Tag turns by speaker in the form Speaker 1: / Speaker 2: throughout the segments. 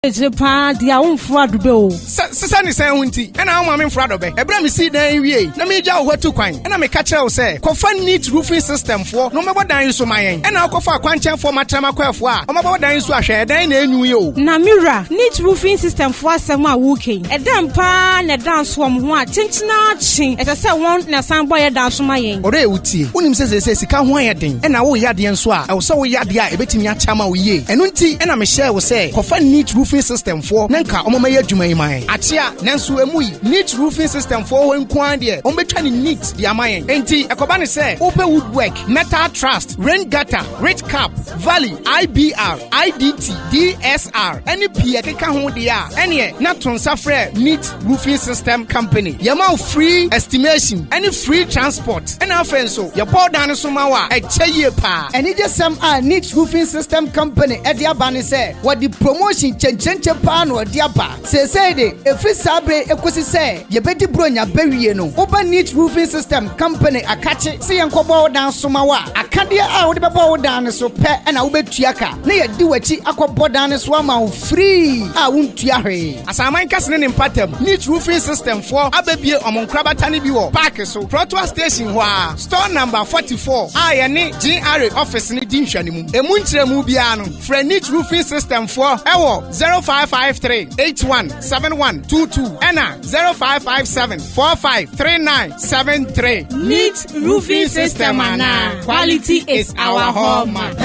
Speaker 1: Japan, the own fraud bill.
Speaker 2: Sani say hunti, and I'm a fraud of it. Ebra me see then we. Na me ja what to kwan. And I me catch her say, "Confirm neat roofing system for no matter dan so my and I'll go for kwanchen for my trama kwafwa. O matter dan so ahwe dan na enu yo."
Speaker 1: Na mira, neat roofing system for asema working. E dan pa na dan so ho a chinchina chin. E say one na san boy dan so mayen.
Speaker 2: Ore utie. Unim say sika ho ayeden. E na wo yade enso a, e wo say wo yade a ebetimi achama wo ye. Enu nti e na me share wo say, "Confirm neat roofing system for nanka omama ye adwuma yi man atia nanso emui neat roofing system for when kwan de ombetwa ni neat de amayen enti ekoba ne say open woodwork metal trust rain gutter rich cap valley IBR IDT DSR any pie keka ho de a ene na tonsa frɛ neat roofing system company yama free estimation any free transport and afenso your board dan so ma wa ekyeye pa
Speaker 3: eni je sam a neat roofing system company e de abane say what the promotion chenche pa no de aba say de every sabre ekosi say ye bedi bronya bawie no oba neat roofing system company akache say yankobo dan so ma wa akade a wo de bebo dan so pe na wo betua ka na ye di wachi akobo dan so ama free a wo ntua hwe
Speaker 2: asaman kasene ne mpatam neat roofing system for ababie omonkrabata ne bi wo park so Proto station ho a store number 44 a ye ne GRA office ne di nhwane mu emu nkyeremu bia no fra neat roofing system for ewo 0553-817122 and 0557-453973.
Speaker 1: Neat roofing system and quality is our hallmark.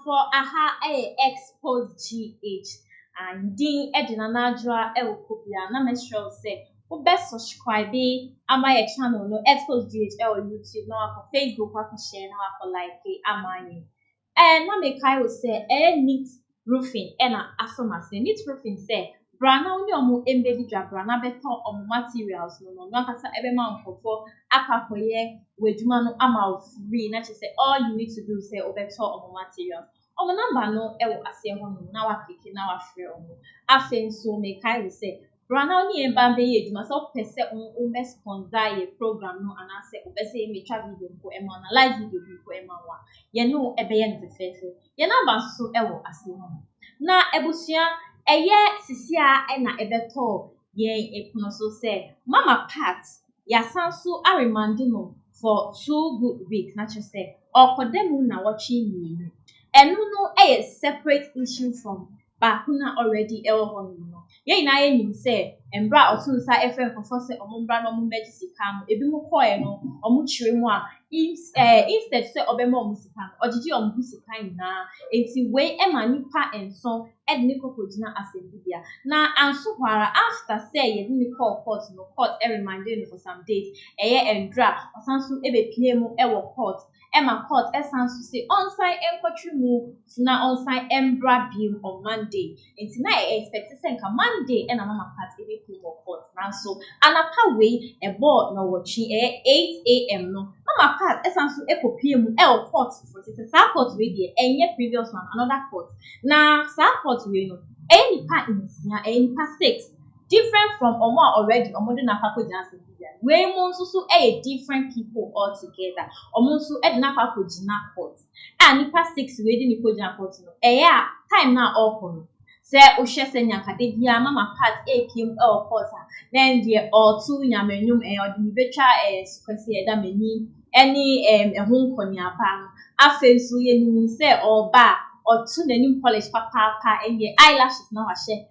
Speaker 4: For Xposed GH and Dean Edina Nadra Elcopia, na Mestral say, who best subscribe my channel no Xposed GH or YouTube now for Facebook, for share now for like amani. And na me kai will say neat roofing and affirmation neat roofing say brana only omo embedi dwa brana beto omo materials no kasa ebe ma for akakoye weduma no ama free na say all you need to do say obeto omo materials omo number no ewo ase ho no na wa click na wa free omo afen so me kai we say brana only emba be ye duma so pese on be sponsor ye program no ana say obese me twa video ko e ma na live video ko e ma wa ye no ebe ye no fefe ye number so ewo ase ho na ebusia eye sisia na ebeto yen ekono so say mama Pat ya sanso aremande no for 2 good weeks na che say okodemu na watchi ni enu no a separate issue from bakuna already ewo no ye na ye nim say embra otunsa efe nkofo say omombra no ombeji sika no ebi mu koe no omu chire mu a instead say obema omu sika no ogigi omu sika na enti we ema nipa enso edni kokojina asembia na anso kwara after say ye ni call court no court e reminded for some days eye endra osanso ebe pie mu ewo court Emma court essence to say on-site encontry move na on-site embra beam on Monday. And tonight I expect to send Monday and a mama Pat ebe pie court now so anapa way a board no watching 8 a.m. no mama Pat essence to echo pie mu court for the court we dey enye previous one another court na court we no any part in any part 6 different from omo already omo do na pako jansen we monso different people all together omonso edna pako jina court and nipa 6 we dey nipo jina court no time na all for say o hye senya kade bia mama Pat apm court then the or two nyamenyum odini betwa sukwese eda mani any ehun koniapa afenso ye ni say oba or two nanim polish papa enye eyelashes na wa hye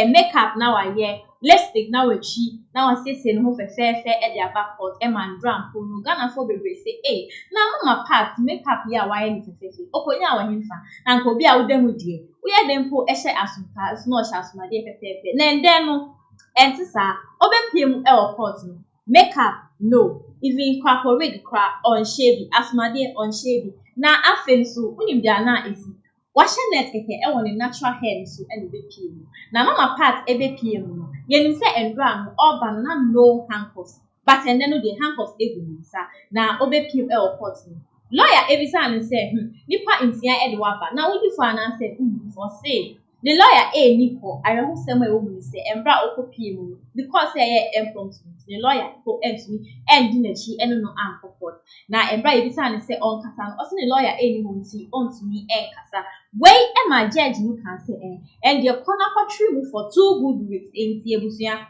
Speaker 4: makeup now I hear lipstick now we chi now I say no fe e dey back court e man drum po no Ghana for be say na mama Pat makeup ya why ni fe okonya wa himfa na nko bi a wo dem die wo ye dem po e hye asumpa no hye asuma de fe na ndem no enti sa obepiem e wo court no makeup no, even kwako wig kwa on shavy asmade on shavy na afen so unim dia na esi wahye net keke e won natural hair so e be pie mu na mama part e be pie mu no yenim se endra no oba na no handcuffs but ene no the handcuffs egu nsa na obe pie e o pot no lawyer ebisa ne say nipa intia e de waba na wodi fo ana say for say the lawyer niko ayeho sem e wo mu say embra okopie mu because e impromptu the lawyer go entumi endi na chi eno no ankopot na embra ebisa ne say on kasa no o say the lawyer ni mo nti ontumi enkasa wey e ma judge no kan say and the corner country mu for 2 good weeks enti ebusua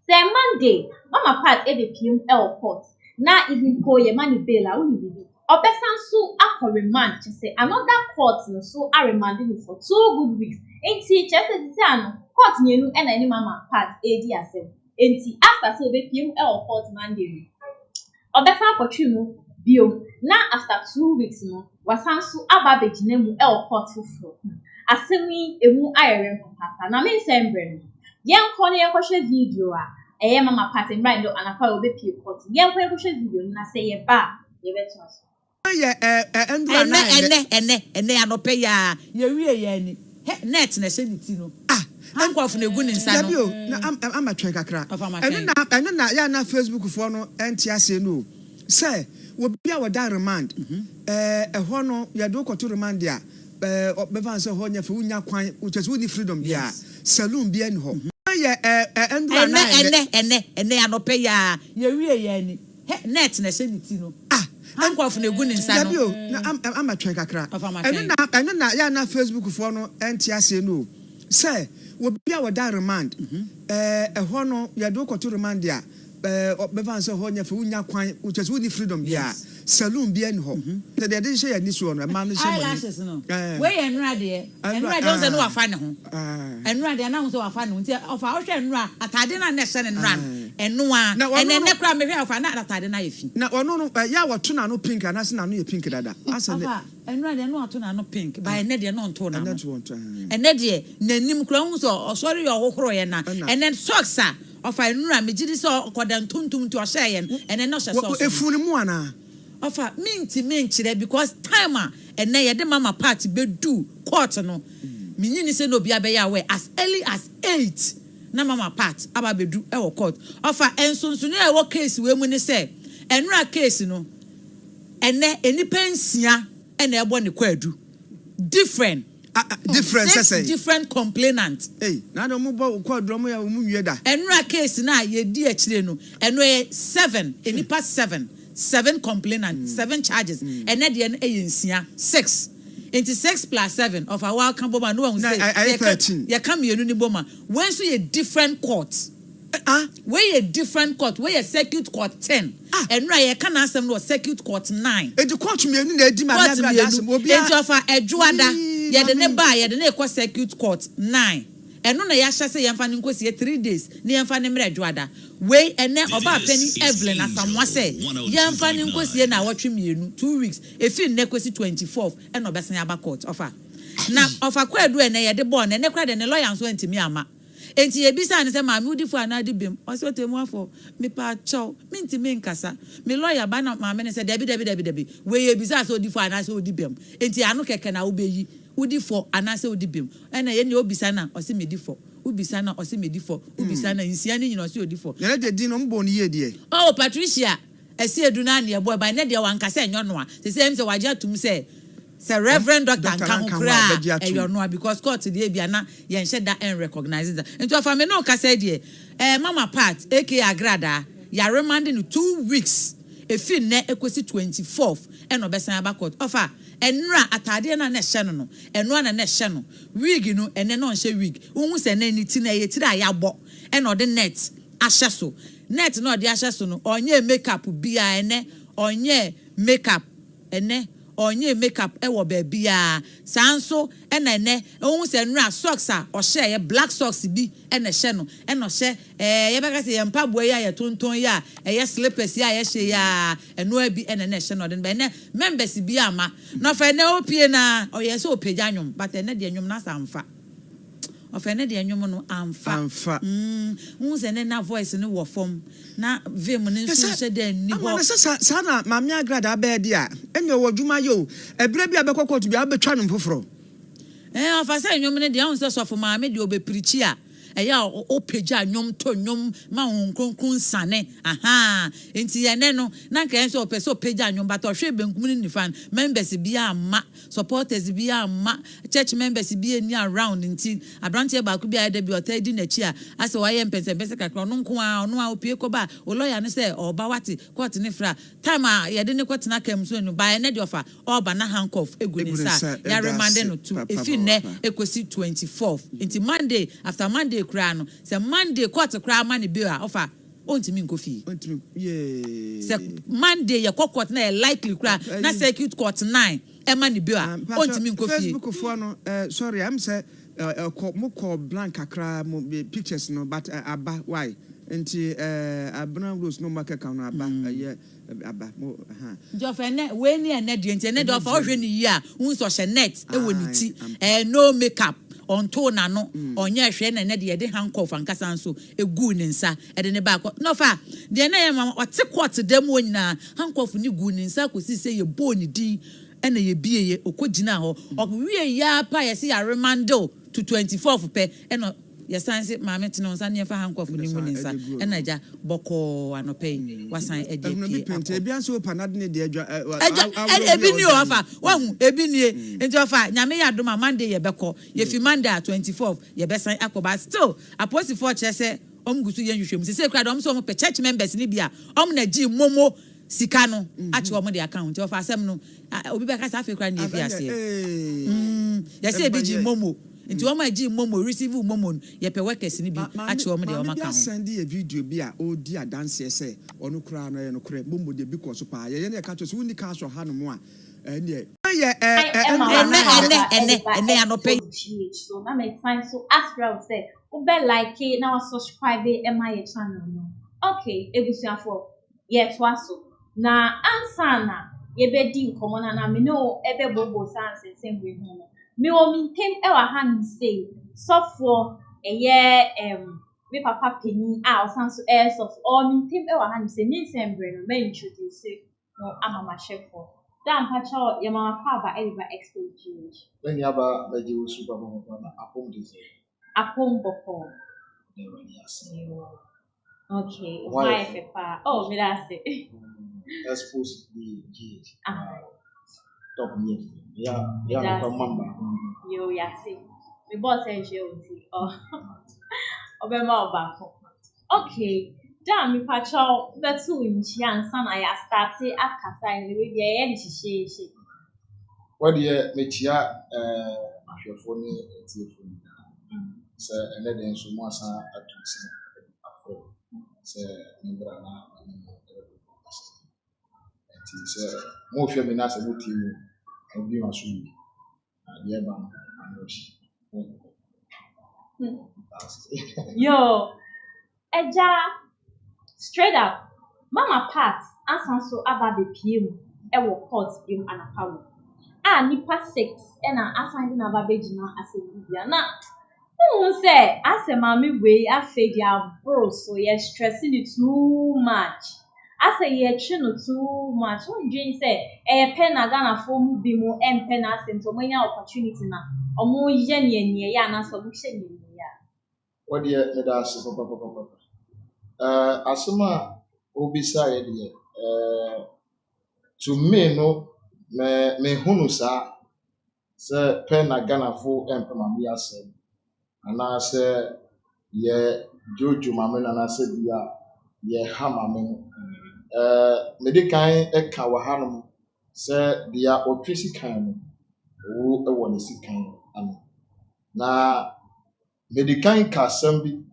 Speaker 4: say Monday mama part e be piem court na even ko ye mani bail a woni bibi obesan so akọ remand to say another court no so a remanding for 2 good weeks enti chese ti ano court nyenu e na ni mama part edi asem enti after so be piem court Monday obesan akọtwi mu bio na after 2 weeks no wasan so aba begina mu court fufuro asemi emu ayere papa na me sembre no yen ko ne yekohwe video a mama part right no anafa obe pie court yen ko yekohwe video na say ye ba ye beto so
Speaker 5: ene anope ya ye wie ya ni net na se niti no ankwafo na egu ni nsa no
Speaker 2: na am atwen kakra ene na ya na Facebook fo no enti ase no say obi a wada remand ho no ya do koto remand ya bevan se ho nya fe unya kwan uchese woni freedom bia saloon bia ni ho ye
Speaker 5: ene anope ya ye wie ya ni net na se niti no ankwafo na egu ni nsa no
Speaker 2: na am atwen kakra ene na ya na Facebook fo no enti ase no say obi a wada remand ho no ya do koto remand ya bevan se ho nya fe unya kwan uchese woni freedom bia saloon bia ni ho de de she ya ni so no ma no she
Speaker 5: mo we enra de don se no wafa ne ho enra de na ho se wafa ne ho nti ofa wo hwe enra atade na ne hye ne enra enua ene kra me hwe ofa na atade na yefi
Speaker 2: na ono no ya woto na no pink ana se na no ye pink dada asa ne
Speaker 5: enra de no oto na no pink ba ene de no nto na ene de nanim kra hu so osori yo hohoro ye na ene socks a ofa enra me gidi so koda ntuntum to hye ye ene no hye socks
Speaker 2: efunu mu ana
Speaker 5: ofa minti menchire because time and na yede mama party be do court no minyini se no bia be ya we as early as 8 na mama part aba be do e wo court ofa ensonso na e wo case we mu ni se enra case no ene enipa nsia e na ebo ne kwadu different say different complainant
Speaker 2: na no mo bo kwadu mo ya mu wie da
Speaker 5: enra case na ye di akire no eno 7 enipa 7 complainants, 7 charges, and at the end, 6. Into 6 plus 7 of our welcome bomber. No one will say 13. You come here, no bomber. When so a different court, where a different court, where a circuit court 10, and right, I can ask them to circuit court 9.
Speaker 2: And the court me in the demand
Speaker 5: of a Juada, yet the nearby, yet the near circuit court 9. And no, I shall say, I'm finding 3 days, near finding Juada. Way and then about Penny Evelyn, as someone say, young finding question now watching me 2 weeks. If you negotiate 24th and no best in court offer. Now, offer quite do and they had the bond and they cried and the lawyers went to me, ama. And she bisa and say, my moody for another beam, or so te more for me pa chow, minty main cassa. Me lawyer ban up my man said, Debbie, where you bisa so define as so dibim. And she anoke can obey. Udi for anase udi bim ena ye ne obisana o se medi for ubisana o se medi for ubisana insiane nyina o se odi for
Speaker 2: ye de din no mbo ne ye de
Speaker 5: oh Patricia ese eduna na ye boy by ne de wanka se enyo no a se se mse waje atum se Reverend Dr. Nkamukra eyo no because court de bia na ye nhye da en recognize that into afa me no ka se de mama part aka Agradaa ya remanding 2 weeks efi ne ekosi 24th en obesan aba court offer enra atade na na hye no enwa na hye no wig no ene no hye wig unhu se na ni ti na ye ti da ya bo ene ode net ahye so net na ode ahye so no onye makeup bia ene onye makeup ene onye makeup ewo ba bia sanso ene ene unhu se nra socks a o hye ye black socks bi ene hye no ene o hye ye beka se ye mpaboa ya ye tonton ya ye slippers ya ye hye ya eno abi ene na hye no de be ne members bi ama no fa ne opie na o ye se opagya nwom but ene de nwom na samfa ofene de enwom no amfa hu se ne na voice no wo fom na vim ne nso se de ni ho
Speaker 6: ama sa na mame Agradaa be dia enye wo dwuma yo ebere bia be kokko to bia betwa no foforo
Speaker 5: ofa se enwom ne de hu se sofo maame de obepirichi a eya o peja nyom to nyom ma honkonkun sane enti ene no na nka enso opeso peja nyom but ohwe benkum ni fan members bia ma supporters bia ma church members bia ni around enti abrante ba ku bia da bi otadi na chi a ase waye mpense kakra no nko a ono a opie ko ba o lawyer ne se oba wate court ne fra time a ye de ne kwetena kam so no ba ene de ofa oba na handcuff egu ne sa ya remand no to efi ne ekosi 24th enti Monday after Monday kra no se Monday court kra ma ne bill a offer ontimi nkofi se Monday ye court na likely kra na circuit court 9 e ma ne bill a ontimi nkofi
Speaker 6: Facebook fo no sorry I'm say mo blank akra mo pictures no but aba why enti abna rules no market kan no aba ye aba mo
Speaker 5: jo fe ne we ni ene de enti ene de offer ohwe ni yi a hu so hye net e woni ti no makeup onto na no onye hwe na ne de handcuff ankasa nso egu ne nsa e de ne ba no fa de na ye ma ote court dem wonyina handcuff ni gu ne nsa ko si se ye bone di ena ye bie ye okogina ho okwie ya pa ye se ya remando to 24th pe eno yes science maame tino nsa ne fa handcuff ni mu ne nsa ena ja boko anope wasan eje pie
Speaker 6: ebi anso panade ne de adwa
Speaker 5: ebi ni o afa wahu ebi ni enti ofa nyame ya doma Monday ye beko ye fi Monday 24th ye besan akoba still apostle for chese omgusu ye hwehwem se kra dom so mo pe church members ni bia na gi momo sika no achi omo de account ofa asem no obi be ka sa fe kra ni efi ase ye se ebi gi momo nti o ma gi momo receive momo ye pe workers ni bi achi omo de o ma kan
Speaker 6: send a video bi a o di adanse se onu kra no ye no kra momo de bi ko so pa ye ne ka to so woni ka so ha no mo a ene
Speaker 5: anope
Speaker 4: so na make fine so as well say o be like na subscribe my channel no okay ebusuafo ye to aso na answer na ye be di nkomo na me no ebe bobo sans same way no me o mi tem e wa han say sofo eye me papa peni a o sans so air soft o mi tem e wa han say me sembre no me introduce no amama chefo dan pa cho ye mama pa ba e ba Xposed
Speaker 2: when you aba beji wo super mama na apom de
Speaker 4: apom boko okay why fepa oh me that's it
Speaker 2: Xposed the GH top me ya mama
Speaker 4: yo ya see me boss say je o ti obema obako okay dan me pa cho betu nchi ansa na ya start akasa ni we ye ni hihye
Speaker 2: what ye mechia ahwefo ni etifo ni se ene den so mo asa atusi afro se mbra na enti se mo hwe me na se mo timu obi ma so ni ye ba anochi
Speaker 4: yo eja straight up mama pat asan so aba be piem e wo court piem anapawo nipa 6 na asan na aba be gina asebia na say asema me we afa dia bro so ye stressing it too much asa ye twe no too much wondwen say e pe na Ghana fo mu bi mu empe na asento manya opportunity na omo ye ne ya na so mu hye ne ya
Speaker 2: what ye me da so papa asoma obisa ye de to me no me hunu sa se pe na Ghana fo empe ma me asem ana se ye jojo mame na se bia ye ha mame medikan e ka wa hanom se dia otwesi kan no wo e woni sikan ana na medikan ka sambi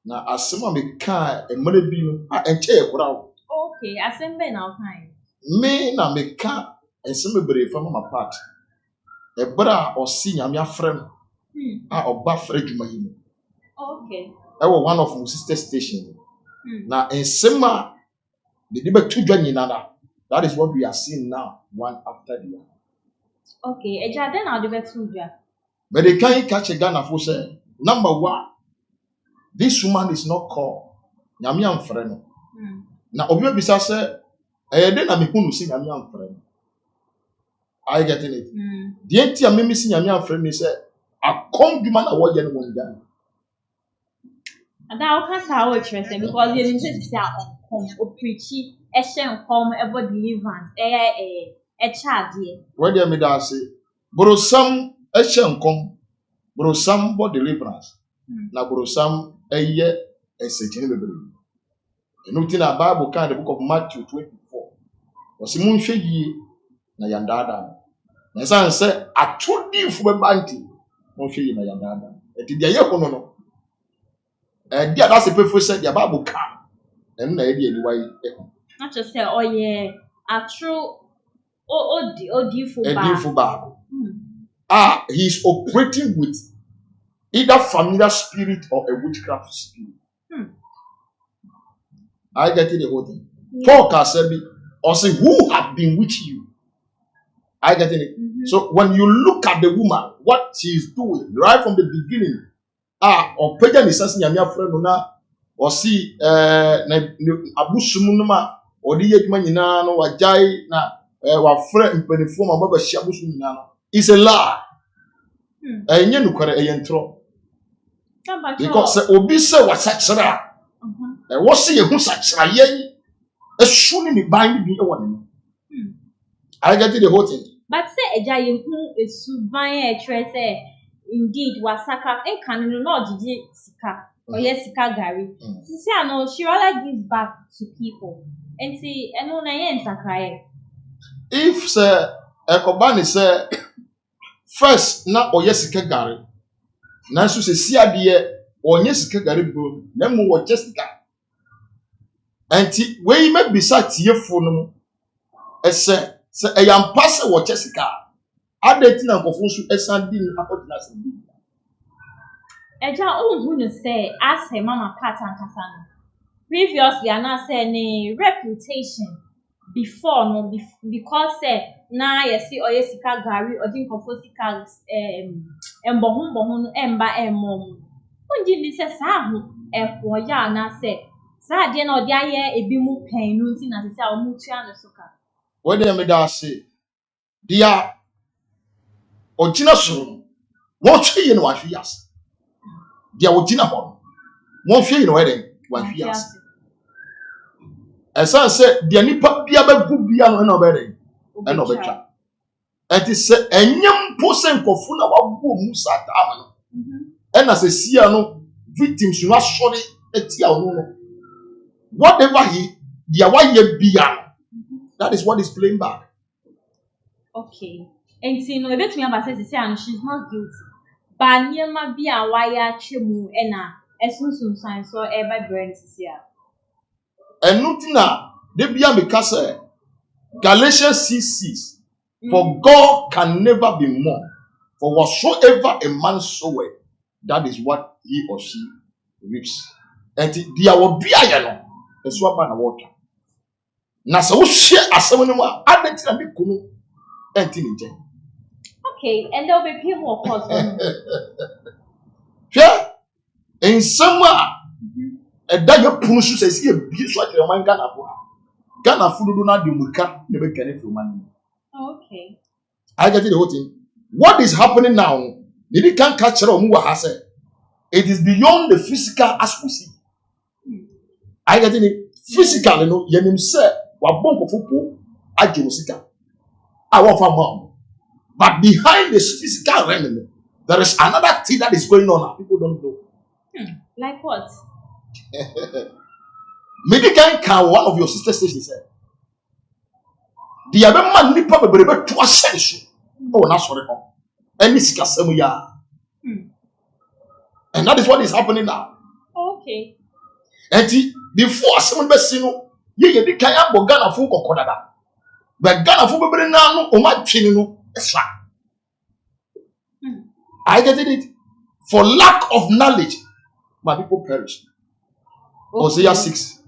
Speaker 2: na asema me ka e mare bi no enche e kura
Speaker 4: okay asembe na okan
Speaker 2: me na me ka eseme bere fa mama part e bra osi nyame afrem oba frɛ dwuma yi no
Speaker 4: okay
Speaker 2: one of my sister station na ensema de betu dwa nyina na that is what we are seeing now one after the other
Speaker 4: okay eja den na de betu dwa
Speaker 2: but they can catch a Ghana for say
Speaker 7: Number one, this woman is not called nyame amfrɛ no. Na obi obisa sɛ ɛyɛ na mehunu si nyame amfrɛ no. Are you getting it? The nti a mimi si nyame amfrɛ no sɛ akɔm dwuma na wɔyɛ no wɔn gya.
Speaker 4: And I can't how it because you didn't say on preachy, a shame home about deliverance, a child.
Speaker 7: Where do you say? Borosam a shame come, borosam for deliverance. Na borosam a year as a general. And nothing a Bible kind of book of Matthew 24. Was Simon Shaggy na yandada. My son said, I told you for a banty. Won't show you na yandada. It did the and yeah, that's the people said the Bible can. And the idea why
Speaker 4: not just say, oh yeah, a true for
Speaker 7: Bible. He's operating with either familiar spirit or a witchcraft spirit. I get it the whole thing. Paul can say or say who have been with you. I get it. So when you look at the woman, what she is doing right from the beginning. Or pagan is asking your friend or see Abusumunuma or the Yetmanina or Jai na or friend in the form of Baba Shabusunana. It's a lie. And you know, a intro because Obisa was such a and was see who such a ye a shooting me bind me one. I get the whole thing.
Speaker 4: But say a giant who is subvine a trace. Indeed, wasaka and can not did sika or yes sika Gary. See, I know she rather gives back to people and see and no names are crying.
Speaker 7: If Sir Ekobani say first na or yes sika Gary, Nansu say see idea or yes sika Gary bro, nemo or Jessica. And where you may be sat here for no, as say a young passer or Jessica. Adetin and confusion esandin akodinase.
Speaker 4: Eja who say ask her mama pattern kasana. Previously ana say ni reputation before no because say na yesi oyesika gari odin confusika embohun emba emom. Unji ni say sa ho efo ya na say sa de na odi aye ebi mu pen no nti na say omu tua no soka.
Speaker 7: What dem da say dia Ojina so won hwe ye no ahwe yas dia ojina ho won hwe ye no wede wa hwe yas esa se dia nipa bia ba gu bia no na obede e na obetwa enti se enyem posen kofu na wa gu mu sata ama no e na se sia no victims no asori etia no no whatever he dia wa ye bia that is what is playing back.
Speaker 4: Okay. And see, no, bet me about say she's not guilty. But near my be a wire chimu ena esun sign so ever burn here.
Speaker 7: And nothing now, they be a because Galatians 6:6. For God can never be more. For whatsoever a man soweth, that is what he or she reaps. And there will be a yellow, a swap and water. Now, so share as someone who are added to the kunu and teenager.
Speaker 4: Okay, and there'll be people, of course.
Speaker 7: Yeah, in somewhere, a dagger push says here, be such a man Ghana food do not do muka, never get it from money.
Speaker 4: Okay.
Speaker 7: I get it the whole thing. What is happening now? Maybe can't catch her or move her. It is beyond the physical as we see. I get it physical, you know, Yenim said, what bomb of football, I do I want for mom. But behind this physical realm, there is another thing that is going on now. People don't know.
Speaker 4: Like what?
Speaker 7: Maybe can one of your sisters said, the other man nipa bebrebe to ascension. Oh, not sorry. And that is what is happening now.
Speaker 4: Okay.
Speaker 7: And before someone be seen, ye the kaya bo Ghana fu kokodada. But Ghana fu bebre na no o ma twini no esra. I get it. For lack of knowledge, my people perish. Hosea 6:6.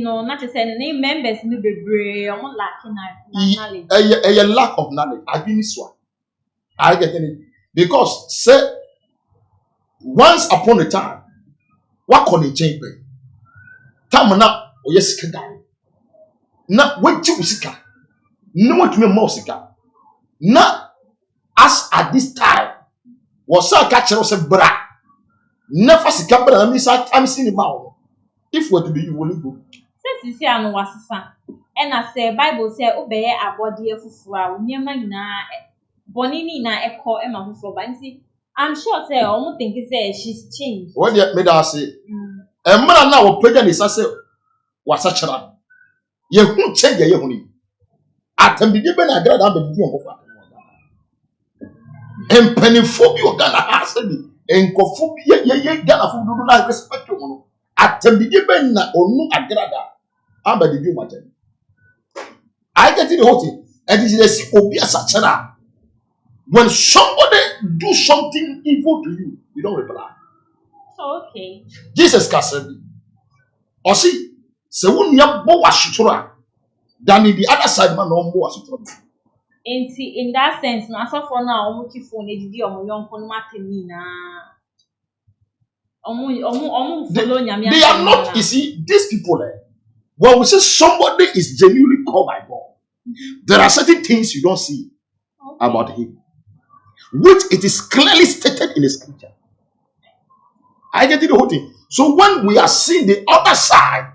Speaker 4: No, not to say the name members no be brave, I'm lacking knowledge.
Speaker 7: A lack of knowledge. I didn't swear. I get it. Because say once upon a time, what can a change? Come now, or yes, now wait to Sika. No one to me more Sika. Now, as at this time, was a catcher of bra. Never Sika, but I'm seeing about. If we're to be, you will go.
Speaker 4: Since you see, I know what's son. And I say, Bible say, obey a body of flower, near my Bonini na echo Emma who for Bansi. I'm sure say almost think she's changed.
Speaker 7: What yet made us say? A man now pregnant is as was such a you won't change your honey. At them the given Agradaa the and pennyphobia Ghana has and cophobia Ghana who do not respect you. At them the given or no Agradaa. I'm the do matter. I get it hot and it is a such a when somebody do something evil to you, you don't reply.
Speaker 4: Okay.
Speaker 7: Jesus said, or see, so when you have more ashitura than in the other side, man, no more ashitura.
Speaker 4: In that sense, no, so for now, omuki phone edidi omo yon kono matemi na.
Speaker 7: They are not, you see, these people, when we say somebody is genuinely called by God, there are certain things you don't see about him, which it is clearly stated in the scripture. I get it the whole thing. So when we are seeing the other side,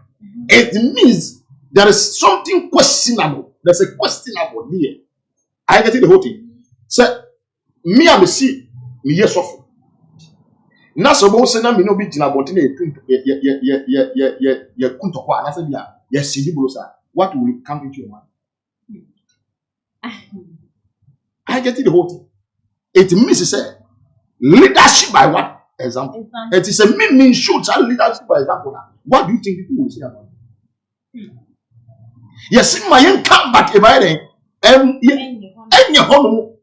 Speaker 7: it means there is something questionable. There's a questionable there. I get it the whole thing. So me and the see me yes of. Na so bo se na me no bi gina bontene ye kunto kwa na se bia ye sidi bulosa. What will come into your mind? I get it the whole thing. It means to say leadership by what example? It is a meaning should leadership by example. What do you think people will say about it? Yes, my young come back about it. Any home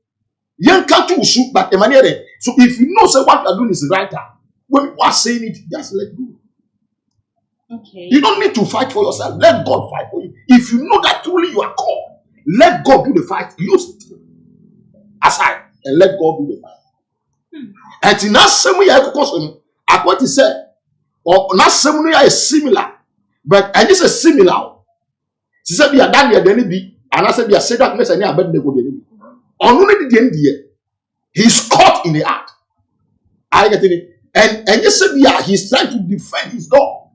Speaker 7: young come to shoot back a manner. So if you know say what you are doing is right, when you are saying it, just let go.
Speaker 4: Okay.
Speaker 7: You don't need to fight for yourself. Let God fight for you. If you know that truly you are called, let God do the fight. Use it aside and let God do the fight. And in that same way, I want to say, or not same way is similar, but and this is similar. She said, "Be a done here, then be," and I said, "Be a said that mess and I bet they go there." Only the end here, he's caught in the act. I get it, and you said, "Yeah, he's trying to defend his God."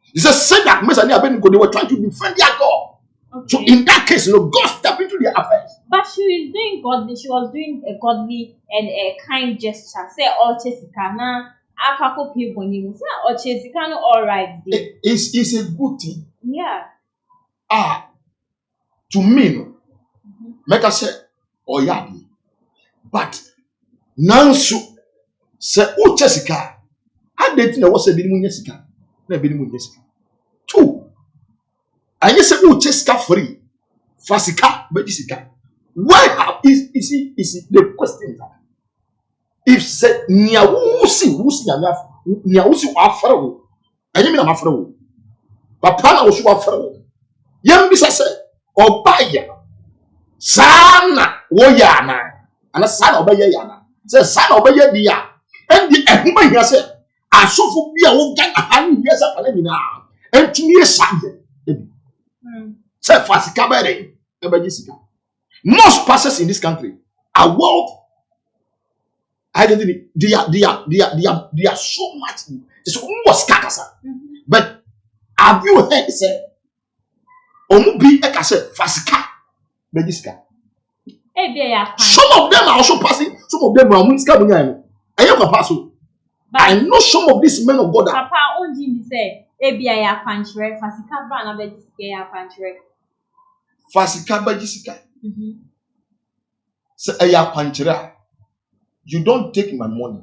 Speaker 7: He said, "Say that mess and I bet they were trying to defend their God." Okay. So in that case, God stepped into their affairs.
Speaker 4: But she was doing godly. She was doing a godly and a kind gesture. Say, "Oh, Chesikana, akako people ni say, oh, Chesikana, all right."
Speaker 7: It's a good thing.
Speaker 4: Yeah.
Speaker 7: To me, make us say, "Oh yeah," but now so say, "Oh, Chesika, I didn't know what's a bit more Jessica, no bit more Jessica." Two. And you say, "Oh, Jessica free, Fasika, but Jessica." Why is the question that if say Niawusi Afro, and you mean I'm Afro, but Pana was Afro. Young Missa said, or Baya, Sana, Woyana, and a son of Bayana, says son of Bayana, and the Ahuma said, I saw for me a woman 100 years of Palamina, and 2 years Sunday. Say Fasika Bere, and Jessica. Most pastors in this country are world identity. They are so much. It's almost kakasa. But have you heard say, "Omubi ekase fasika, bejiska"? Some of them are also passing. Some of them are muska bunyai. I know some of these men of God.
Speaker 4: Papa only me say, "Ebi ya kwanchire fasika bra na bejiska ya kwanchire."
Speaker 7: Fasika bejiska. So, you don't take my money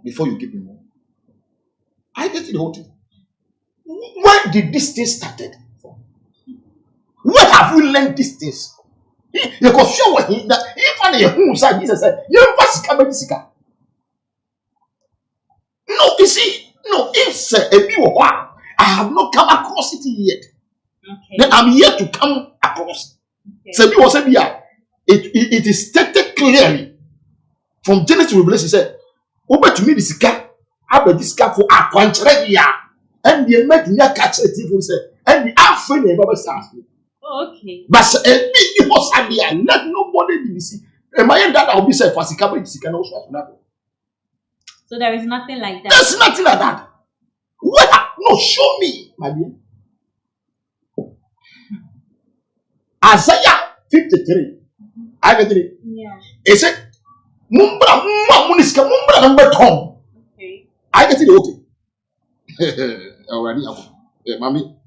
Speaker 7: before you give me money. I get the whole thing. Where did this thing started from? Where have we learned these things? Because you were that even who said Jesus said, "You must come and see." No, you see, no, it's a new one. I have not come across it yet. Then I'm yet to come across. So it is stated clearly from Genesis to Revelation. He said, Over to me the sika. I bet this sika for a quancheria. And the met me a catch a TV say, and the afraid never starts.
Speaker 4: Okay.
Speaker 7: But it was a let nobody be see. And my that I'll be said for sika, but sika no so.
Speaker 4: So there is nothing like that.
Speaker 7: There's nothing like that. What? No, show me, my dear. Isaiah 53. I get it.
Speaker 4: Yeah.
Speaker 7: It said, Mumbra, Muniska, Mumbra, number Tom.
Speaker 4: Okay.
Speaker 7: I get it. Okay. Already, Mammy.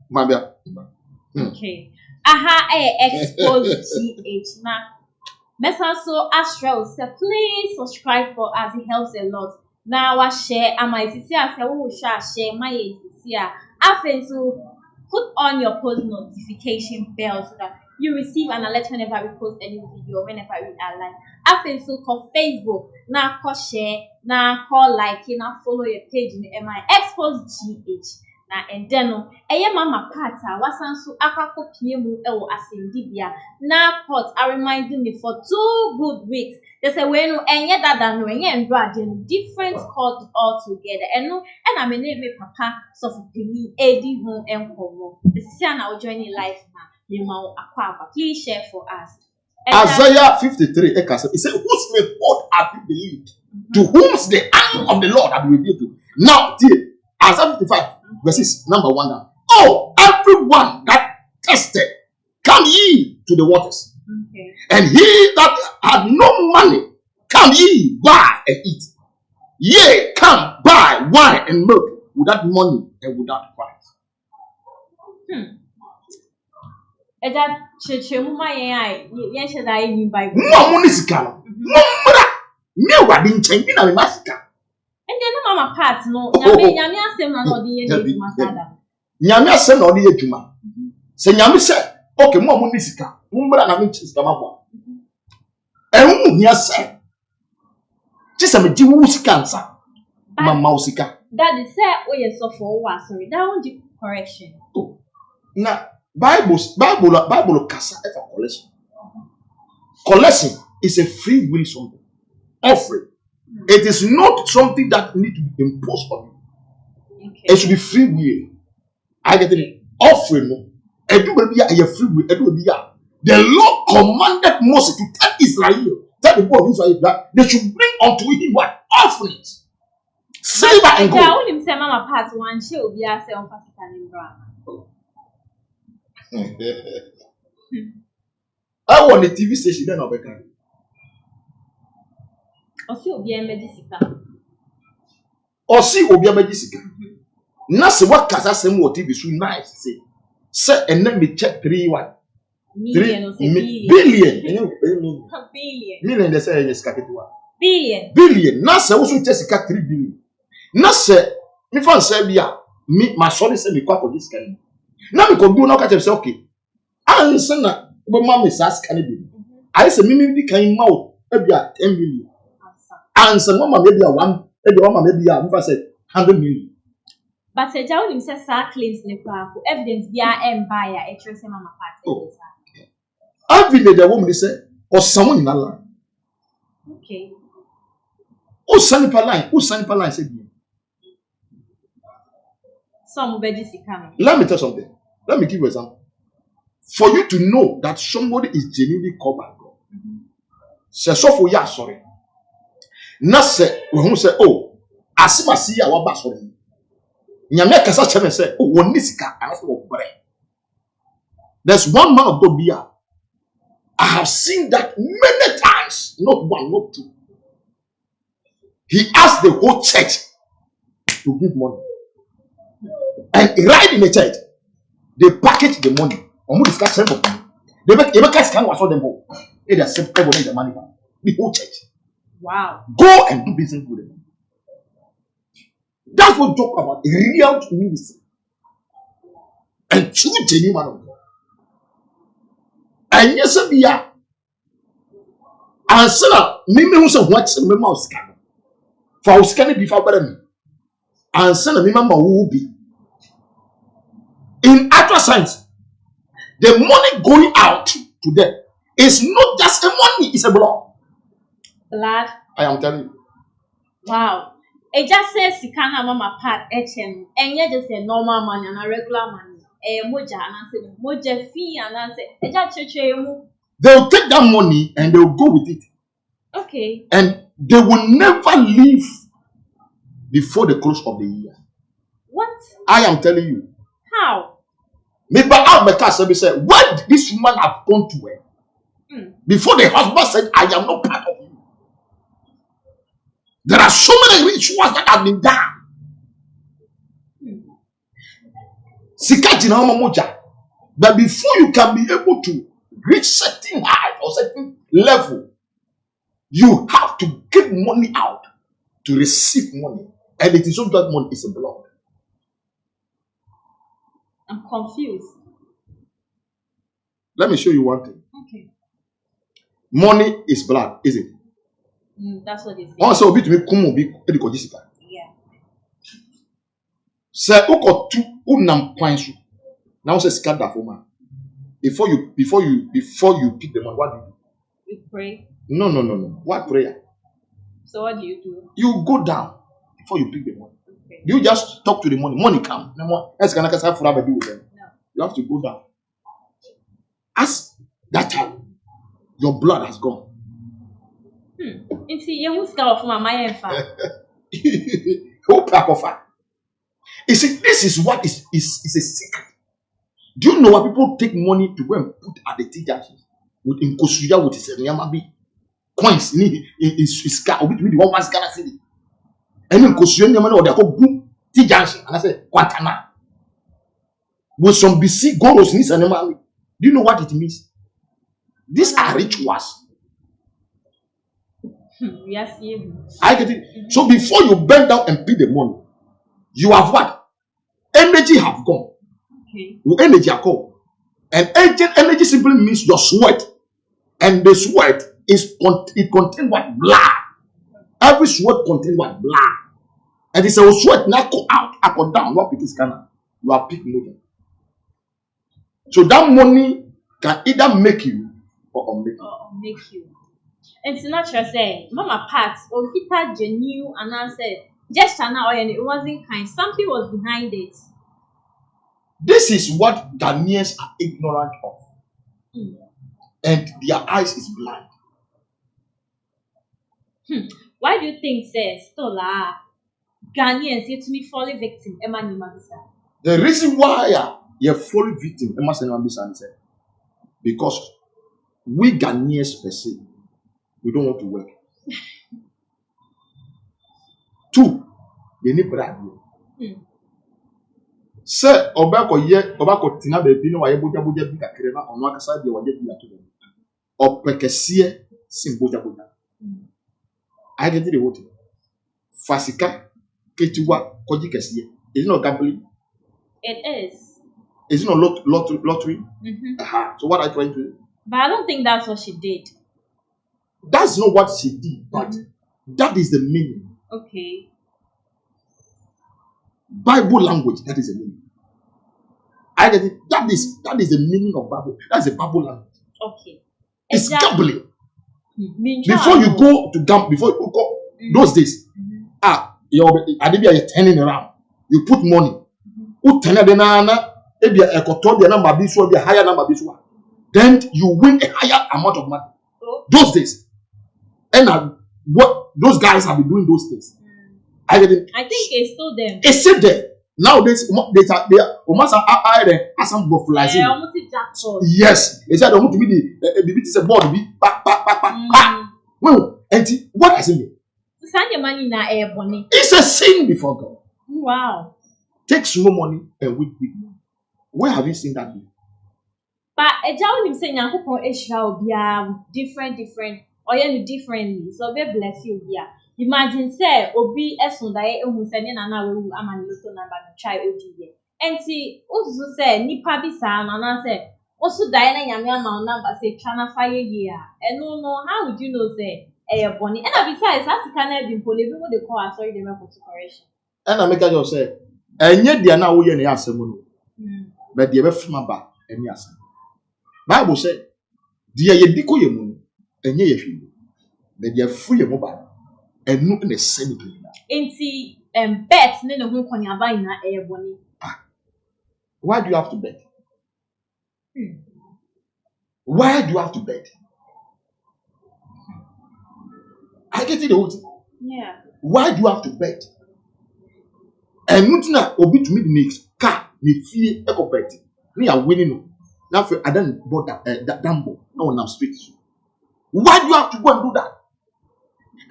Speaker 4: Okay. Xposed GH. Now, Messa so Astral said, please subscribe for us. It helps a lot. Now, I share. Am I see? I say, oh, share my see. I feel so. Put on your post notification bell so that you receive an alert whenever we post any video, whenever we are live. I feel so called Facebook. Now call share, now call like, now follow your page in my Xposed GH. Now and then mama pata wasan so akako piemu ewo asindibia. Now pot are reminding me for 2 good weeks. They say when enye dada no enye ndwa different called all together. And no and I name me papa so for pini edi ho enkomo. This is now joining life now. Please share for us.
Speaker 7: Isaiah 53. It said, whose report have you believed? To whom the arm of the Lord have you revealed to? Now, dear, Isaiah 55, verses number 1 down. Oh, everyone that tested, come ye to the waters.
Speaker 4: Okay.
Speaker 7: And he that had no money, come ye buy and eat. Yea, come buy wine and milk without money and without price.
Speaker 4: Eja chechemu ma yen sheda yin Bible.
Speaker 7: No money sika no. No mra. Me wadi nchen bi na me masika.
Speaker 4: Ende no mama part no, nyame asem na no di yen edwuma sada.
Speaker 7: Nyame asem na odi edwuma. Se nyame se, okay, mo money sika. Mra na me sika mabo. Ehun hia se. Ti se me di wu sika nsa. Mama usika.
Speaker 4: That is say o ye so for wa sorry. That one the correction.
Speaker 7: Oh. Na Bible kasa for collection. Collection is a free will something. Offering. It is not something that need to be imposed on you.
Speaker 4: Okay.
Speaker 7: It should be free will. I get it. Offering. Free will. The Lord commanded Moses to tell Israel, tell the people of Israel that they should bring unto him what? Offerings. Silver and gold.
Speaker 4: I only say mama part one she will be say on Pakistan brand.
Speaker 7: I want a TV station then I'll be carrying.
Speaker 4: Osi obi emedisika.
Speaker 7: Osi obi emedisika. Na se what kasa sem wo TV so nice say and let me check 3
Speaker 4: billion.
Speaker 7: Billion they say yes kaketwa. Billion na se wo so check 3 billion. Na se me fan say bia me ma sorry say me kwa ko this kind. Na me ko do na ka say okay. Ansa na bo ma me sas kan bi. I say me di kan ma o e bia 10 million. Ansa mama maybe a 1 maybe a mfa say 100 million.
Speaker 4: But say jaw nim say sa claims ne kwa ko evidence bia empire e try say mama part.
Speaker 7: Evidence the woman say or someone in Allah.
Speaker 4: Okay.
Speaker 7: Who sanipa line say
Speaker 4: some bedisika.
Speaker 7: Let me tell you something. Let me give you an example. For you to know that somebody is genuinely called by God. Say so for ya sorry. Na say we who say oh asima si ya wa ba sorry. Nyame kasa cheme say oh woni sika anaso wo bre. There's one man of God here. I have seen that many times, not one, not two. He asked the whole church to give money. And right in the church, they package the money. They make us scan was them all. They accept everybody the money. The whole church.
Speaker 4: Wow.
Speaker 7: Go and do business with them. That's what talk about real ministry. And true genuine man of God. And yes, we are. And so, me who say what's me mouse scan. For scan before better me. And so, me mama who be. In actual science, the money going out to them is not just a money, it's a blood.
Speaker 4: Blood.
Speaker 7: I am telling you.
Speaker 4: Wow. It just says sika na mama part HM and yet just a normal money and a regular money. Moja and I said moja fee and I said
Speaker 7: They'll take that money and they'll go with it.
Speaker 4: Okay.
Speaker 7: And they will never leave before the close of the year.
Speaker 4: What?
Speaker 7: I am telling you.
Speaker 4: How?
Speaker 7: Maybe I'll make us say, why did this woman have gone to her? Before the husband said, I am not part of you. There are so many rituals that have been done. But before you can be able to reach certain height or certain level, you have to give money out to receive money. And it is not that money is a blood.
Speaker 4: I'm confused.
Speaker 7: Let me show you one thing.
Speaker 4: Okay.
Speaker 7: Money is blood, is it?
Speaker 4: That's what they say.
Speaker 7: Also, be to me, come on, be educated.
Speaker 4: Yeah.
Speaker 7: Say, uko tu unam kwansu. Now say scatter for man. Before you pick the money, what do you do?
Speaker 4: You pray.
Speaker 7: No. What prayer?
Speaker 4: So what do you do?
Speaker 7: You go down before you pick the money.
Speaker 4: Okay.
Speaker 7: You just talk to the money. Money come. No more. Else can I have forever do with them?
Speaker 4: No.
Speaker 7: You have to go down. As that time, your blood has gone.
Speaker 4: You see, you must go from my You
Speaker 7: see, this is what is a secret. Do you know why people take money to go and put at the tea junction? With in Kosuya, with his Yamabi coins in his car, with the 1 man's Ghana city. And in Kosuya, or they called boom tea junction. And I said, Quantana. With some BC goros in his animal. Do you know what it means? These are rituals.
Speaker 4: Yes,
Speaker 7: I get it. So before you bend down and pay the money, you have what? Energy have gone.
Speaker 4: Okay.
Speaker 7: Your energy have gone. And energy simply means your sweat. And the sweat it contains what? Blood. Every sweat contains what? Blood. And it's a sweat now go out, up or down. What pick is Ghana? You are picking money. So that money can either make you or unmake you.
Speaker 4: Or make you. It's not just saying, Mama Pat, or Kita genuine and I said, just now, and it wasn't kind. Something was behind it.
Speaker 7: This is what Ghanaians are ignorant of. And their eyes is blind.
Speaker 4: Why do you think, still Ghanaians seem to be falling victim?
Speaker 7: The reason why you're falling victim, because we Ghanaians per se, we don't want to work. 2, they need brand new. Sir, Obako Tina Bebino, I would have been a crema on one side, you want to be to them. Or Pekesia, Simboja. I get the water. Fasika, Ketua, Kojikasia. Is it not gambling?
Speaker 4: It is.
Speaker 7: Is it not lottery? So what are you trying to do?
Speaker 4: But I don't think that's what she did.
Speaker 7: That's not what she did, but that is the meaning.
Speaker 4: Okay.
Speaker 7: Bible language, that is the meaning. I get it. That is the meaning of Bible. That's the Bible language.
Speaker 4: Okay.
Speaker 7: It's gambling.
Speaker 4: Before
Speaker 7: you go to gamble, before you go, those days, you're turning around. You put money. Then you win a higher amount of money. Those days. And what those guys have been doing those things. I think
Speaker 4: it's still them.
Speaker 7: It's still there. Nowadays, they almost are some vocalizing. Yes. They said, I want to be the BBT a board. Well, and what does it mean? It's a sin before God.
Speaker 4: Wow.
Speaker 7: Take small money and wait big. Where have you seen that?
Speaker 4: But a job him saying, different, or you differently. So God bless you here. Imagine say obi esun dae ehun se ni na na we amani loto number no try odi enti ozu say nipa bi sa na say osu dae na nyame ama number say twa na fire year eno no how would you know say boni and besides that can be pole bi mo dey call sorry dey make correction
Speaker 7: and I make just say enye dia na wo ye ne asem no but dia be fuma ba eni asem Bible say dia ye diko ye mu enye ye hwi but dia fu ye mo ba and no in a semi cleaner.
Speaker 4: Enti bet ne no ho kwanyaba ina eyeboni.
Speaker 7: Why do you have to bet? Why do you have to bet? I get it the whole thing.
Speaker 4: Yeah.
Speaker 7: Why do you have to bet? And nothing obi to me the next car, the fear echo bet. Me are winning. Now I don't bought that Dumbo. No one street. Why do you have to go and do that?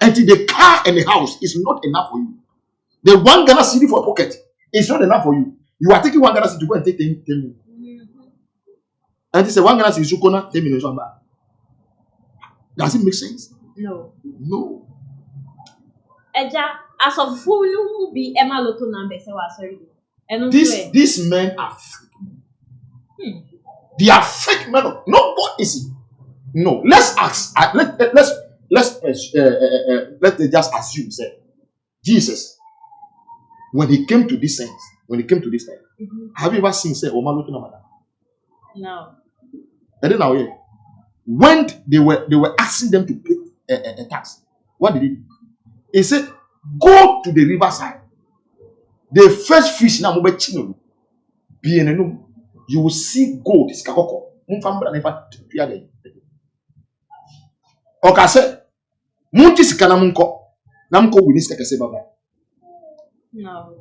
Speaker 7: Until the car and the house is not enough for you. The one Ghana city for pocket is not enough for you. You are taking one Ghana city to go and take 10 million. And it's a one Ghana city to go 10 million. Does it make sense?
Speaker 4: No.
Speaker 7: No.
Speaker 4: Eja, as of full you be Emma Lotto number, say what sorry.
Speaker 7: These men are fake. They are fake men. No, what is it? No, let's ask. Let's just assume, say, Jesus, when he came to this sense, have you ever seen say Oma Lotto number?
Speaker 4: No.
Speaker 7: I don't know. When they were asking them to pay a tax, what did he do? He said, go to the riverside. The first fish now you will see gold. Okay, say, Munti sikana munko. Namko winis kese baba.
Speaker 4: No.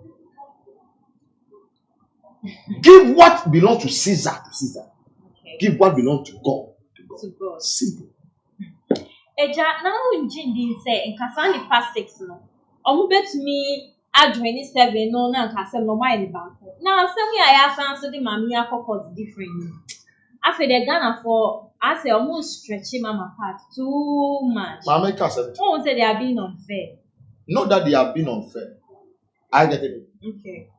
Speaker 7: Give what belongs to Caesar to Caesar. Okay. Give what belongs to God to God.
Speaker 4: To God.
Speaker 7: Simple.
Speaker 4: Eja, now Jindi say in Kasani past 6 no. Omu betumi add 27 no na nkasem no my bank. Now asem ya answer the mami akoko different. After the Ghana for I say almost stretching mama part too much.
Speaker 7: Mama said
Speaker 4: won't say they are being unfair.
Speaker 7: Not that they are being unfair. I get it.
Speaker 4: Okay.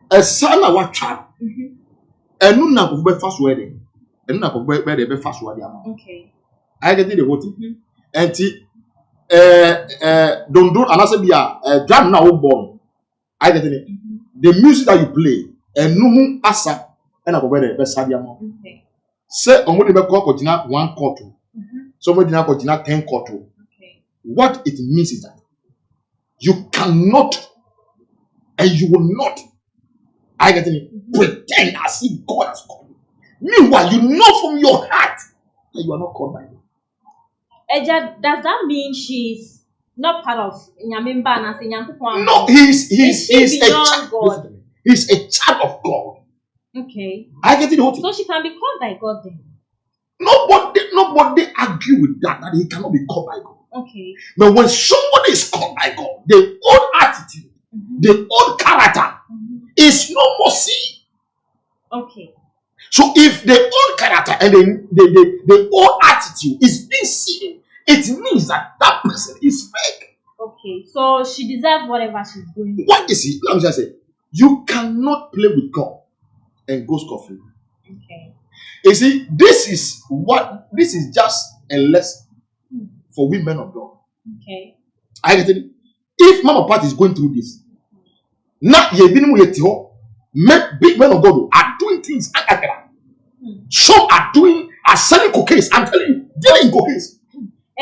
Speaker 7: A son of what child? And no na go fast wedding. And no go be fast wedding.
Speaker 4: Okay.
Speaker 7: I get it the whole thing. And don't and I say be jam now born. I get it. The music that you play and no asa and I go be the best idea.
Speaker 4: Okay.
Speaker 7: Say omodi be call kojina 1 quarter. Somebody now kojina 10 quarter.
Speaker 4: Okay.
Speaker 7: What it means is that you cannot and you will not I get it pretend as if God has called you. Meanwhile, you know from your heart that you are not called by him.
Speaker 4: Eja, does that mean she's not part of Nyamimba and saying
Speaker 7: No, he's a child. God. He's a child of God.
Speaker 4: Okay.
Speaker 7: I get it.
Speaker 4: So she can be called by God then.
Speaker 7: Nobody argue with that he cannot be called by God.
Speaker 4: Okay.
Speaker 7: But when somebody is called by God, the old attitude, the old character is no more seen.
Speaker 4: Okay.
Speaker 7: So if the old character and the old attitude is being seen, it means that that person is fake.
Speaker 4: Okay, so she deserves whatever she's doing.
Speaker 7: What is it? Let me just say, you cannot play with God and go scot-free.
Speaker 4: Okay.
Speaker 7: You see, this is just a lesson for women of God.
Speaker 4: Okay.
Speaker 7: I get it. If Mama Pat is going through this, now big men of God are doing things. Some are selling cocaine. I'm telling you, dealing cocaine.
Speaker 4: I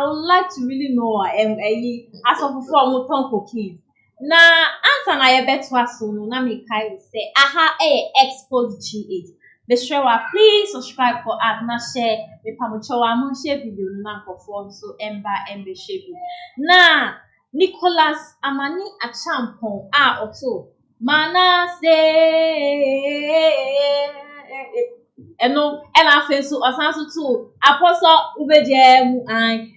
Speaker 4: would like to really know as of before more cocaine. Na answer na yebetwa so no na me kai say aha Xposed GH. The show please subscribe for us na share me pamocho wa mo share video na nkofo so emba share. Na Nicholas Amani Achampon also mana say eno ena fesu osanso too apostle ubeje mu an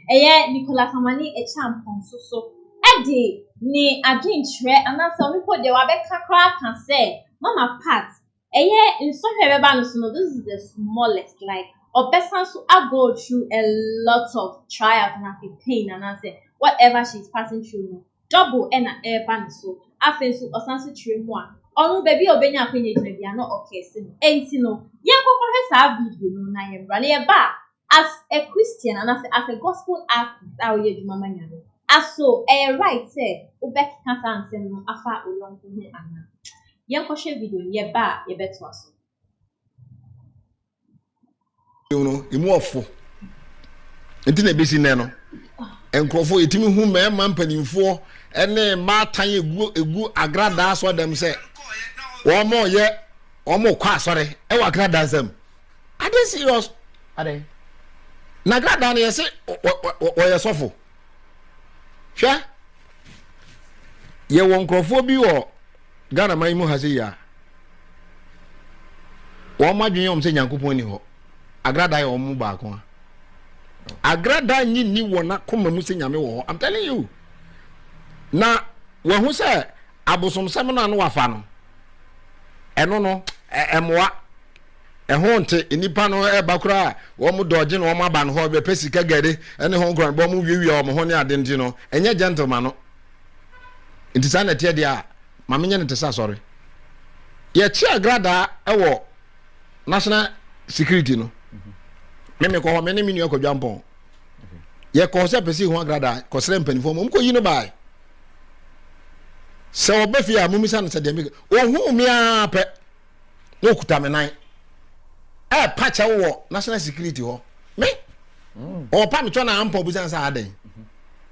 Speaker 4: Nicholas Amani Achampon so edi ni adwintre anasa onipo de wa beka kra kan say Mama Pat in so beba no so this is the smallest like obesan so I go through a lot of trials and pain and I say whatever she's passing through double and ban so afen so osanso tire mu a onu baby obenya akwenye tire bia no okay sin enti no ye kokore sa video no na ye bra na ye ba as a Christian and as a gospel artist awo ye dwuma manya no aso right say obek kasa ansem no afa olonko hu ana ye kokore video ye ba ye beto aso
Speaker 8: you know imu ofo nti na besi ne no enkrofo yetimi hu mema mpanimfo ene matan egu Agradaa so dem se omo ye omo kwa asore e wa Agradaa sam ade serious ade na Agradaa na yese o yesofo hwa ye won krofo bi wo Ghana man mu hase ya wo madwen yom se Nyankopon ni ho Agradaa ye omo ba ko Agradaa ni wona koma mu se nyame wo I'm telling you na wo hu se abosomsem na no wafa no eno no emoa ehonte enipa no bakura wo mu doje no wo aba no ho be pesika gade ene ho nkran bo mu wiwi wo ho ne adenti no enye gentleman no intisa na tie dia ma menye ne tesa sorry ye chi Agradaa ewo national security no meme ko ho me ne minu akwadwampon ye ko se pesi ho Agradaa ko sere mpanifo mo ko yi no bai se obafi a mumisa no se de me o hu mi ape no kuta me nan pacha wo national security ho me o pa me chona ampo busan sa aden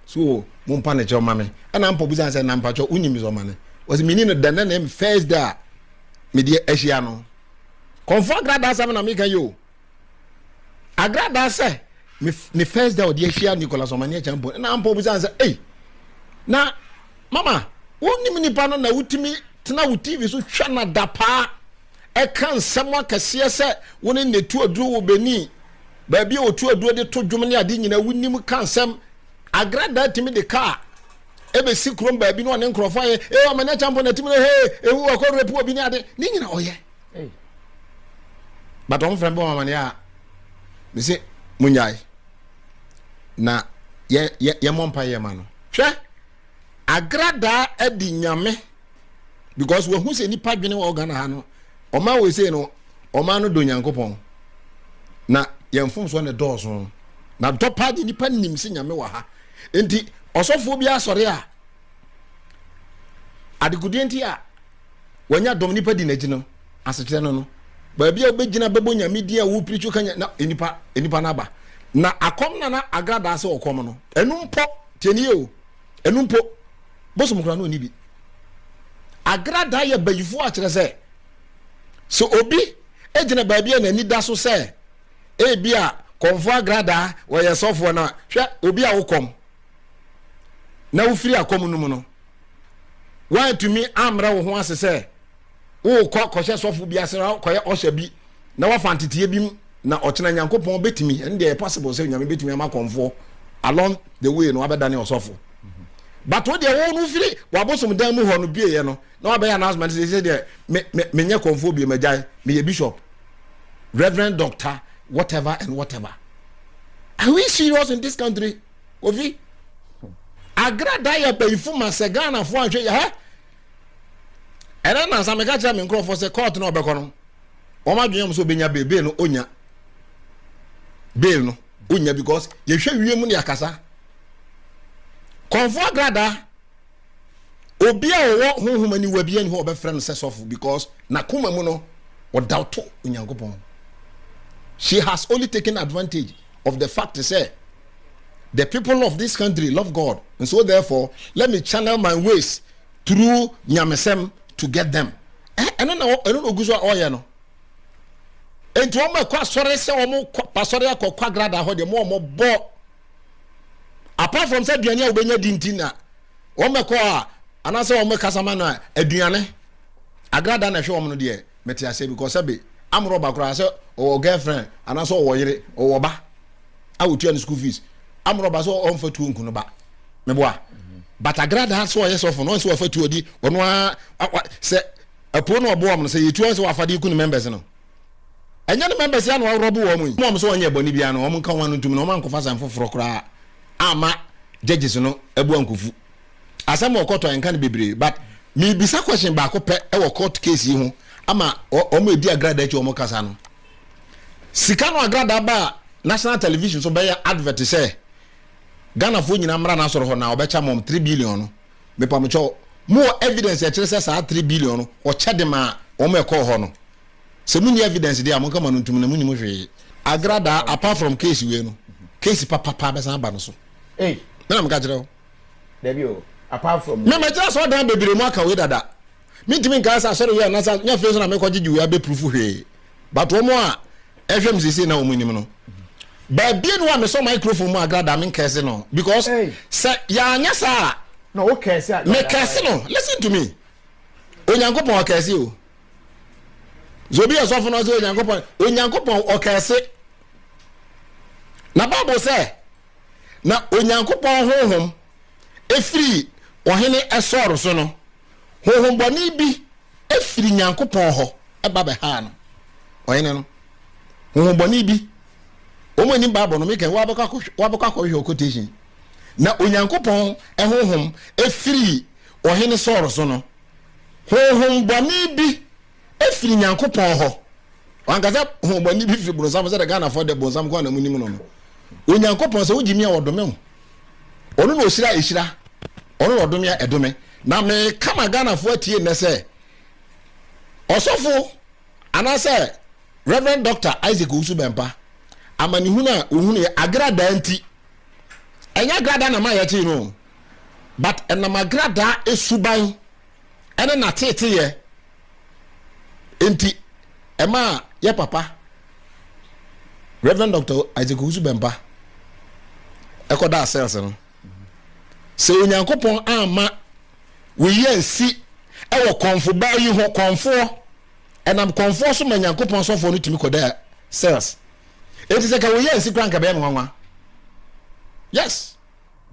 Speaker 8: so mum pa ne choma me na ampo busan sa na mpacho unyimi zo mane was mini no dan na first da me de ahia no konfo Agradaa sa na me kan yo Agradaa se me first da o de ahia Nicholas Omani champo na ampo busan sa na mama woni mini pa no na wutimi tena wo TV so hwa na dapa e kan samwa kase se woni netu aduru wo beni ba bia otu aduru de to dwom ne ade nyina wonim kan sam Agradaa timi de ka e be sikrom ba bi no ne nkrofo ye Omani champo na timi ewu akọ repu obi ne ade ni nyina oye but on friend bo Omani a me se munyai na ye mompa ye ma no hwe Agradaa edi nyame because we hu se nipa dwene wo Ghana ha no oma we say no oma no do Nyankopon na yemfom so ne dooso na dopa di nipa nim se nyame wa ha enti osofo bi asore a adegudi enti a wanya dom nipa di naji no asekire no ba bia obegina bebo nyame di a wo prichu kanya na enipa na ba na akom na Agradaa se okom no enumpo tieni o enumpo bosom kura no ni bi Agradaa ye bayifo a kire se so obi ejina ba bia na ni da so se bia konfo Agradaa wo ye sofo na hwe obi a wokom na wo firi akom no mu no why to me amra wo ho asese wo ko hye sofo bia se ko ye ohya bi na wa fantetie bi na ochena Nyankopon betimi ende possible se nyame betimi ama konfo along the way no abeda ne osofo but what they won firi wabosom dan mu ho no bieye no na wa be announcement say dey me nye konfo bi magai me ye bishop reverend doctor whatever and whatever. Are we serious in this country? Ovi Agradaa ya bayifu masegana fo anhwe ya ena na sameka cha me nkrofo se court na obekọ no o ma dwen so benya bebe no onya bail no onya because ye hwe wiem ne yakasa konfo Agradaa obi a wo honhomani wabia ni ho obefre no se sofo because na kuma mu no o doubt Onyankopon. She has only taken advantage of the fact to say the people of this country love God, and so therefore let me channel my ways through Nyamesem to get them. And then I don't know guzo oya no. And to my kwa sore se omo pasore akọ Agradaa ho de mo bo. Apart from say duane obenya dintina, o me ko a anase o me kasama no aduane. Agradaa na hwe o mo no de meti ase because say amro bakura say o girlfriend anase o yire o ba. Awutu an school fees. Amroba so on for 2 nkunu ba meboa but Agradaa so yes of no so for 2 odi ono a se apo no obo am no se yetu so afade ku members no enya no members ya no robo wo mu mo so onye boni bia no o nka wan ntum no man kofa san foforo kra ama judges no ebu ankofu asem okoto enka ne bebre but me bisa question ba ko pe e wo court case yi ho ama o mo edi Agradaa chi o mo kasa no sika no Agradaa ba national television so be advert say Ghana fo nyina mra na soro ho na obecha mom 3 billion no me pa me cho more evidence ya kire say 3 billion no o chede ma o me ko ho no se muni evidence dia mo kama no ntum na muni mo hwe Agradaa apart from case we no case papa be san ba no so
Speaker 2: Hey,
Speaker 8: na me ka jere o
Speaker 2: there you apart from
Speaker 8: me jere so dan bebere mu aka we dada me ntimi nka sa sori we na sa nya fe so na me ko gigi we abe proof hwe but wo mo a ehwem sisi na wo mu nim no ba bia no a me so microphone mu Agradaa me nka se no because say ya anya sa
Speaker 2: no okay say
Speaker 8: me ka se no listen to me onyankopon ka se o zobi asofo no se onyankopon o ka se na Bible say na onyankopon honhom efiri ohene esoro so no honhom boni bi efiri nyankopon ho eba be ha no ohene no honhom boni bi omo ni Bible no me kan wabaka ko quotation na onyankopon honhom efiri ohene soro so no honhom boni bi efiri nyankopon ho wangaza honhom boni bi firi brosam se de Ghana for the bonsam ko na munim no onyankopon se wogimi a wodome ho onu no osira ehira onu wodome a edome na me kama Ghana for tie ne se osofo anase Reverend Dr. Isaac Usubempa amani huna ohunu Agradaa nti enya Agradaa na ma ya chi no but enam Agradaa esuban ene na tete ye enti ema ye papa Reverend Dr. Isaac Usubempa ekoda sales no se onyankopon ama we yansi ewo konfo ba yi ho konfo enam konfo so manyankopon so fo no timi koda sales it is like we yansi kranka be nwanwa yes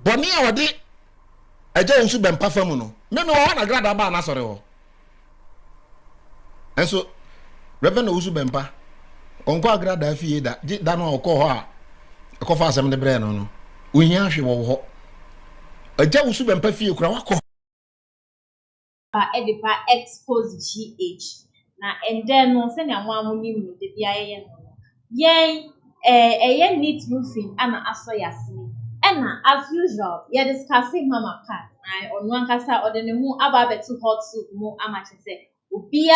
Speaker 8: boni a wode aja Usubempa famu no me wo na Agradaa ba na sore ho enso Reverend Usubempa onko Agradaa fie da no okọ ho a ekofa asem de bre no no ohia hwe wo ho aja Usubempa fie kura wakọ
Speaker 4: edipa Xposed GH na and then no se na nwa mu ni mu de bia ye no yen eye neat roofing ana aso yasini ena as usual ye discussing mama part onu ankasa ode ne hu aba betu hot soup mu amachese obia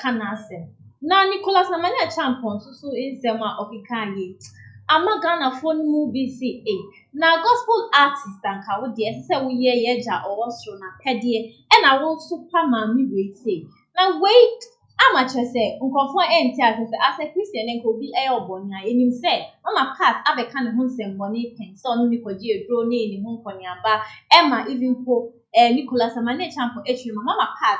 Speaker 4: kana asem na Nicholas na manya champion so insema okika ye ama Ghana phone mu BCA na gospel artist anka wo de se wo ye yeja owosro na pedie ena wo super mami we say na wait amachese nkofo enti asese as a Christian enko bi obonya enim se mama part abeka ne ho nsemboni pen so no mikoji edro ne ni ho nkoni aba ema even po Nicholas amane champion mama part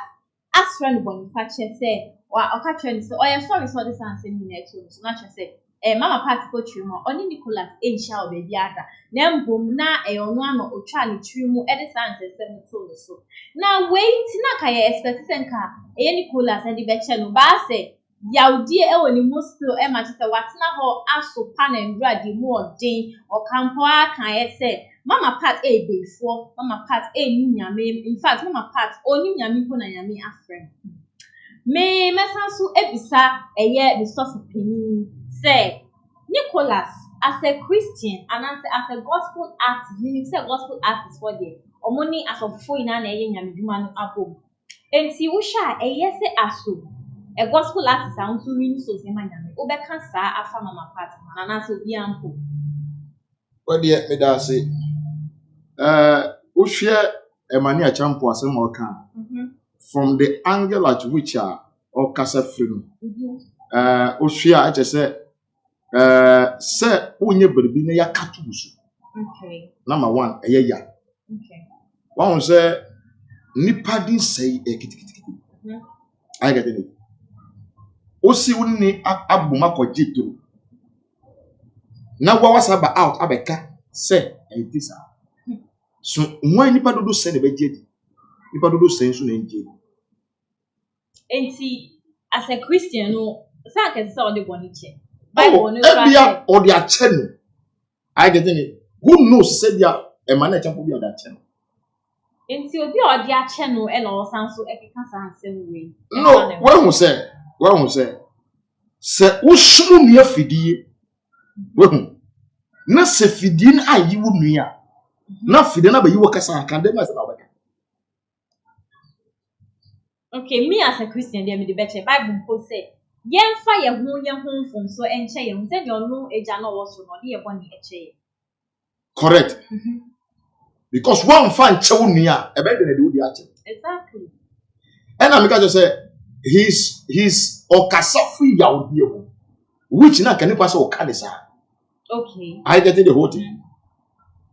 Speaker 4: as friend Boniface say wa okachwe so oya sorry so this answer me na eto so na chese mama part ko twimo oni Nicholas ensha obebi ada na mbom na ono ano otwa ne twimo e de answer se mto so na wait na ka ye expect senka Nicholas e de beche no ba se yaudi e woni musto e ma chese watna ho aso pan and brad mu odin o kampo aka ye se mama part before mama part ni nyame in fact mama part oni nyame ko na nyame afrem me mesanso ebisa eye the source opinion say Nicholas as a Christian and as a gospel artist meaning say gospel artist for there omoni asofo ina na eye nyame dwuma no abom enti wo sha eye se aso a gospel artist an so win so se manyame obeka sa afa mama part na so bi ampo
Speaker 7: wadi me da say wo hwe emani a champo asem o kan from the angle at which or kasa free wo hwe a che se onye beribi na ya katusu
Speaker 4: okay
Speaker 7: number 1 eya
Speaker 4: okay
Speaker 7: one say nipa din say ekitikiti I get it osi woni abuma kojito na wa wasaba out abeka say entisa so nwa nipa dodo say ne beje nipa dodo say so na nje
Speaker 4: enti as a Christian no sa ke say o de boniche
Speaker 7: Bible no ebia or their channel I get it who knows say dia e man na champo bia that channel
Speaker 4: enti obi o dia channel e na o sanso e keka sa ansem we
Speaker 7: no when we say se usunu nua fidie we na se fidie na ayi wo nua na fidie na ba yi wo kasa kan dem as na obeka
Speaker 4: okay me as a Christian there me the better Bible go say Yemfa ye ho fun so enche ye hu se no no eja no wo so no de ye boni eche.
Speaker 7: Correct. Because one fan chew near a better than the other.
Speaker 4: Exactly.
Speaker 7: And I'm just say he's okasafi yaudie, which na can you pass okadesa.
Speaker 4: Okay.
Speaker 7: I get the whole thing.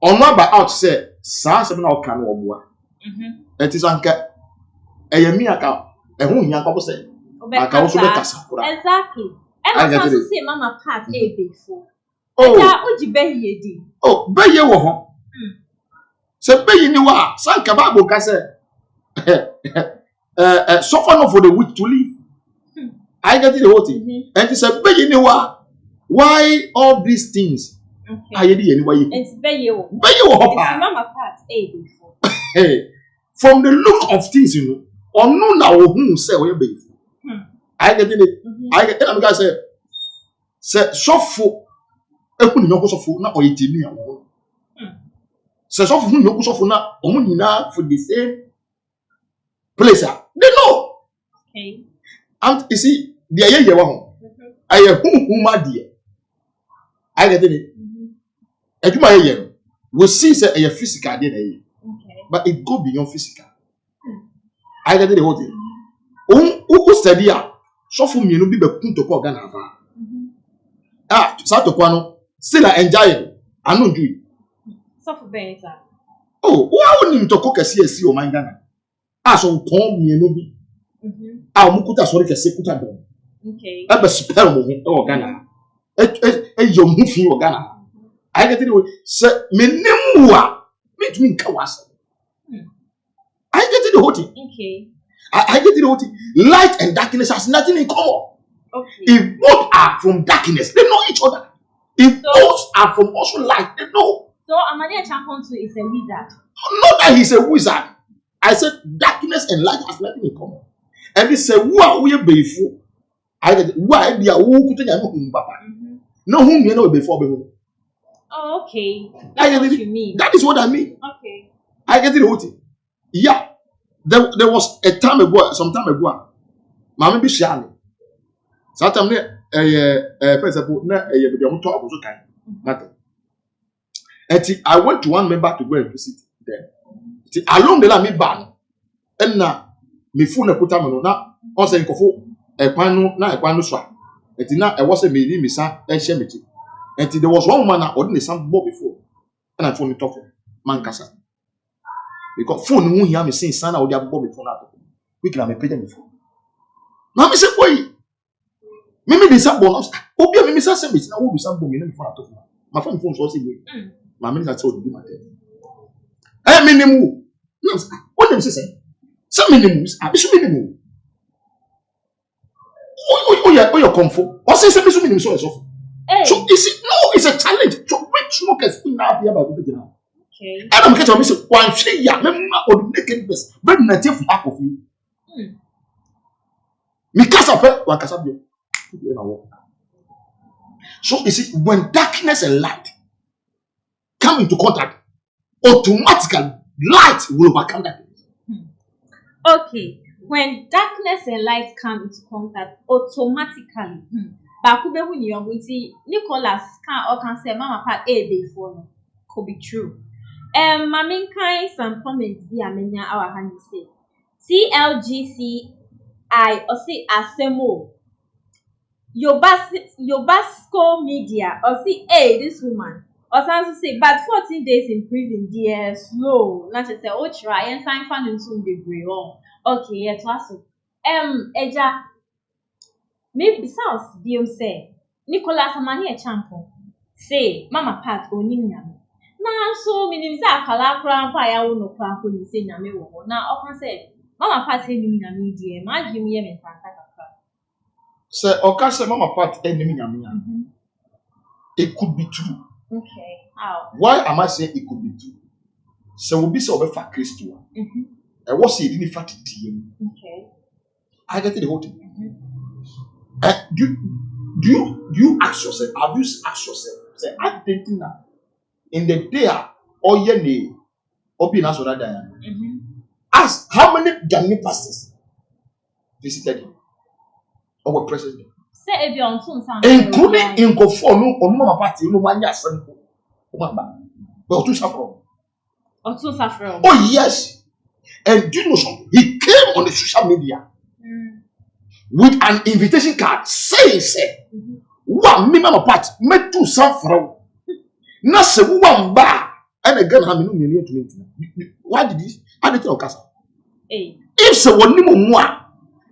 Speaker 7: On my by out say, Sa 7 or can or more. It is anka a yamiaka, a whom Yakob said. I can also better.
Speaker 4: Exactly. And I can say, Mama Pat, a before.
Speaker 7: Oh, be ye wo. So be you are, Sanka Bible can say, suffer not for the weak to live. I get the whole thing. And it's a be you why all these things? I anyway.
Speaker 4: It's Bayo.
Speaker 7: Mama Pat, before. From the look of things, you know, or no now who say we be. I get it. I get them guys say suffer. Ekuni nyoko suffer na oyitimi awo. Say suffer who nyoko suffer na omunina for the same place. They know.
Speaker 4: Okay.
Speaker 7: And you see, the aye ye wa I who ma die. I get it. Ejuma ye we see say a physical dey
Speaker 4: okay.
Speaker 7: But it go beyond physical. I get the whole thing. Who study so for me no be kun to ko Ghana fa. Sa to kwano still enjoy I no do it.
Speaker 4: So for better.
Speaker 7: Oh, who nim to ko kese esi o man Ghana. So pon me no bi. Mukuta sorry kese kuta do.
Speaker 4: Okay.
Speaker 7: Be spell mo o Ghana. Yo mu fi o Ghana. I get it. Say me nemwa me to me ka wasa. I get it the whole thing.
Speaker 4: Okay.
Speaker 7: I get it the whole thing. Light and darkness has nothing in common.
Speaker 4: Okay.
Speaker 7: If both are from darkness, they know each other. If both are from also light, they know.
Speaker 4: So Amadia Champontu is a wizard.
Speaker 7: Not that he's a wizard. I said darkness and light has nothing in common. And they say, "Who are we before?" I get why they are who could no whom you know before.
Speaker 4: Oh, okay. That's what you mean.
Speaker 7: That is what I mean.
Speaker 4: Okay.
Speaker 7: I get it the whole thing. Yeah. There was a time ago, some time ago. Mama be shy. Sometimes for example, I went to one member to go and visit them. Along the line, me ban. And now, me phone na put am na on say nkofo ekwan no so. Eti na e was a me ni misa e hye meti. Eti there was one woman na odin some bob before. And I phone talk man kasa. Because phone hu hia me sin sana odi abbo before na talk. We can me pay them before. Na me say boy. Me dey some bonus. Obi me say say me na wo do some bonus me before na talk. My phone so say we. My minister say odi ma tell. Minimum. No, what them say? Some minimums. Abisu minimum. Oh, your comfort. Or say some minimum so. So is it no? It's a challenge. So which smokers will not be able to get now?
Speaker 4: Okay.
Speaker 7: I don't get to miss one share. Yeah, me or naked best. But not if half of you. Because of it, one casa be. So you see, when darkness and light come into contact, automatically light will overcome that.
Speaker 4: Okay. When darkness and light come into contact, automatically. Bakube when you are going to Nicholas can say Mama Pat A before no could be true. My main kind some comments be amenya our hand say CLGCI or say Asemo Yobasco media or see this woman. Or some say, but 14 days in prison, dear, slow. Not to say, oh, try and sign fun and soon be brave. Okay, yes, also. Eja, maybe sounds, dear say, Nicholas Amani a champion. Say, Mama Pat, or Nina. Now, so many Kala crown fire, no crown for you say, Name. Now, often say, Mama Pat, Nina, dear, my Jimmy, and Fantastic.
Speaker 7: Say, or say, Mama Pat, enemy, it could be true.
Speaker 4: Okay. How?
Speaker 7: Why am I saying it could be true? So we'll be so over Christian. I was saying in fact
Speaker 4: okay.
Speaker 7: I get the whole thing. Do you ask yourself? Have you asked yourself? Say, I'm thinking now. In the day or your name, or be answered that. Ask how many Ghanaian pastors visited him or were present there.
Speaker 4: Say if you're on some
Speaker 7: including in Kofo, no, mama party, no one yes, oh yes, and do you know something? He came on the social media with an invitation card say, one minimum part, met two some from Nasa one bar and a girl having no million to me. Why did this? I didn't know, Casa. If so, one more.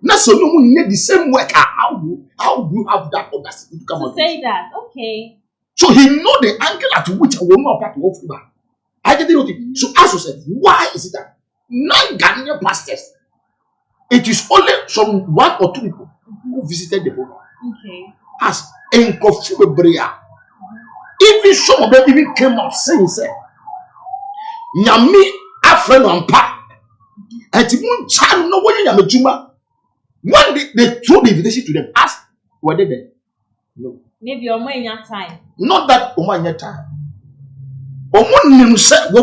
Speaker 7: Nasa no one need the same worker. How do you have that audacity to come on?
Speaker 4: Say that, okay.
Speaker 7: So he know the angle at which a woman part to offer back. I didn't know it. So as you said, why is it that non-Ghanaian pastors? It is only some 1 or 2 people who visited the program.
Speaker 4: Okay.
Speaker 7: As in Kofu Brea. Even some of them even came out saying, Nyami Afren on pa. And Timun Chan no one Yamajuma. When they threw the invitation to them, asked, were they there? No.
Speaker 4: Maybe you're more in your time.
Speaker 7: Not that Oman your time. Oman said,